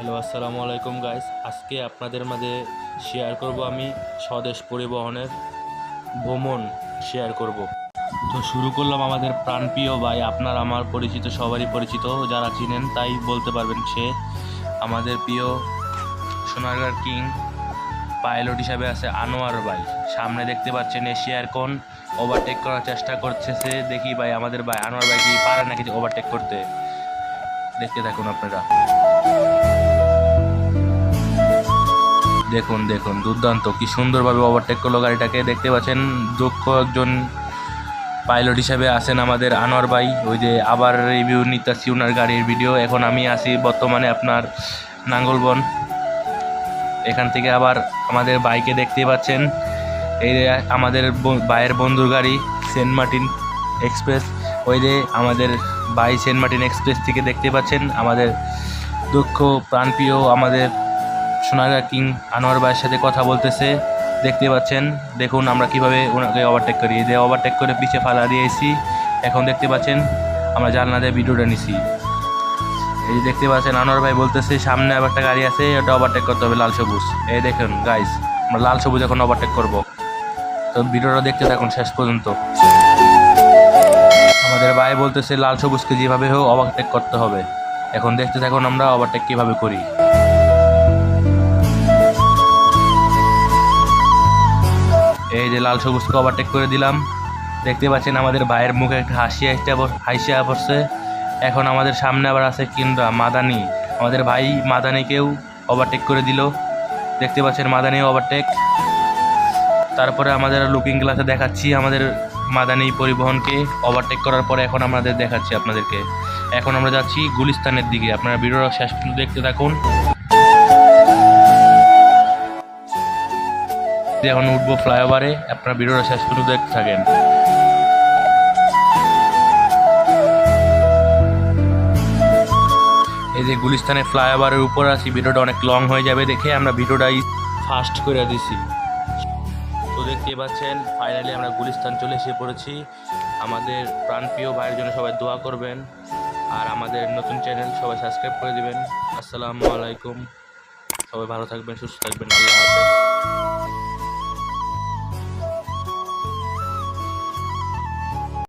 Hello, আসসালামু আলাইকুম guys. আজকে আপনাদের মাঝে শেয়ার করব আমি স্বদেশ পরিবহনের ভ্রমণ শেয়ার করব। তো শুরু করলাম আমাদের প্রাণপ্রিয় ভাই, আপনার আমার পরিচিত, সবারই পরিচিত, যারা চিনেন তাই বলতে পারবেন, সে আমাদের প্রিয় সোনারগাঁর কিং পাইলট হিসাবে আছে আনোয়ার ভাই। সামনে দেখতে পাচ্ছেন এশিয়ার কোন ওভারটেক করার চেষ্টা করতেছে। দেখি ভাই আমাদের ভাই আনোয়ার ভাই কি পারে নাকি ওভারটেক করতে, দেখতে থাকুন আপনারা। দেখুন দেখুন, দুর্দান্ত, কি সুন্দরভাবে ওভারটেক করলো গাড়িটাকে। দেখতে পাচ্ছেন দক্ষ একজন পাইলট হিসাবে আছেন আমাদের আনোয়ার ভাই। ওই যে আবার রিভিউ নিতেছি ওনার গাড়ির ভিডিও। এখন আমি আছি বর্তমানে আপনার নাঙ্গলবন। এখান থেকে আবার আমাদের বাইকে দেখতে পাচ্ছেন এই যে আমাদের ভাইয়ের বন্ধুর গাড়ি সেন্ট মার্টিন এক্সপ্রেস। ওই যে আমাদের ভাই সেন্ট মার্টিন এক্সপ্রেস থেকে দেখতে পাচ্ছেন আমাদের দক্ষ প্রাণপ্রিয় আমাদের সোনারগাঁ কিং আনোয়ার ভাইয়ের সাথে কথা বলতেছে, দেখতে পাচ্ছেন। দেখুন আমরা কিভাবে ওনাকে ওভারটেক করি। এই যে ওভারটেক করে পিছিয়ে ফালা দিয়েছি। এখন দেখতে পাচ্ছেন আমরা জানলা দিয়ে ভিডিওটা নিছি। এই যে দেখতে পাচ্ছেন আনোয়ার ভাই বলতেছে সামনে আবার একটা গাড়ি আছে, ওটা ওভারটেক করতে হবে, লাল সবুজ। এই দেখুন গাইস, আমরা লাল সবুজ এখন ওভারটেক করব। তো ভিডিওটা দেখতে থাকুন শেষ পর্যন্ত। আমাদের ভাই বলতেছে লাল সবুজকে যেভাবে হোক ওভারটেক করতে হবে। এখন দেখতে থাকুন আমরা ওভারটেক কীভাবে করি। এই যে লাল সবুজকে ওভারটেক করে দিলাম। দেখতে পাচ্ছেন আমাদের ভাইয়ের মুখে একটা হাসিয়া পড়ছে। এখন আমাদের সামনে আবার আছে কিংবা মাদানি। আমাদের ভাই মাদানিকেও ওভারটেক করে দিল। দেখতে পাচ্ছেন মাদানি ওভারটেক। তারপরে আমাদের লুকিং গ্লাসে দেখাচ্ছি আমাদের মাদানি পরিবহনকে ওভারটেক করার পরে এখন আমাদের দেখাচ্ছি আপনাদেরকে। এখন আমরা যাচ্ছি গুলিস্তানের দিকে। আপনারা ভিডিওটা শেষ পর্যন্ত দেখতে থাকুন। এখন উঠবো ফ্লাইওভারে, আপনারা ভিডিওটা শেষ পর্যন্ত দেখতে থাকেন। এই যে গুলিস্তানের ফ্লাইওভারের উপর আছি, ভিডিওটা অনেক লং হয়ে যাবে দেখে আমরা ভিডিওটাই ফাস্ট করে দিছি। তো দেখতে পাচ্ছেন ফাইনালি আমরা গুলিস্তান চলে এসে পড়েছি। আমাদের প্রাণপ্রিয় ভাইয়ের জন্য সবাই দোয়া করবেন, আর আমাদের নতুন চ্যানেল সবাই সাবস্ক্রাইব করে দিবেন। আসসালামু আলাইকুম, সবাই ভালো থাকবেন, সুস্থ থাকবেন, আল্লাহ হাফেজ।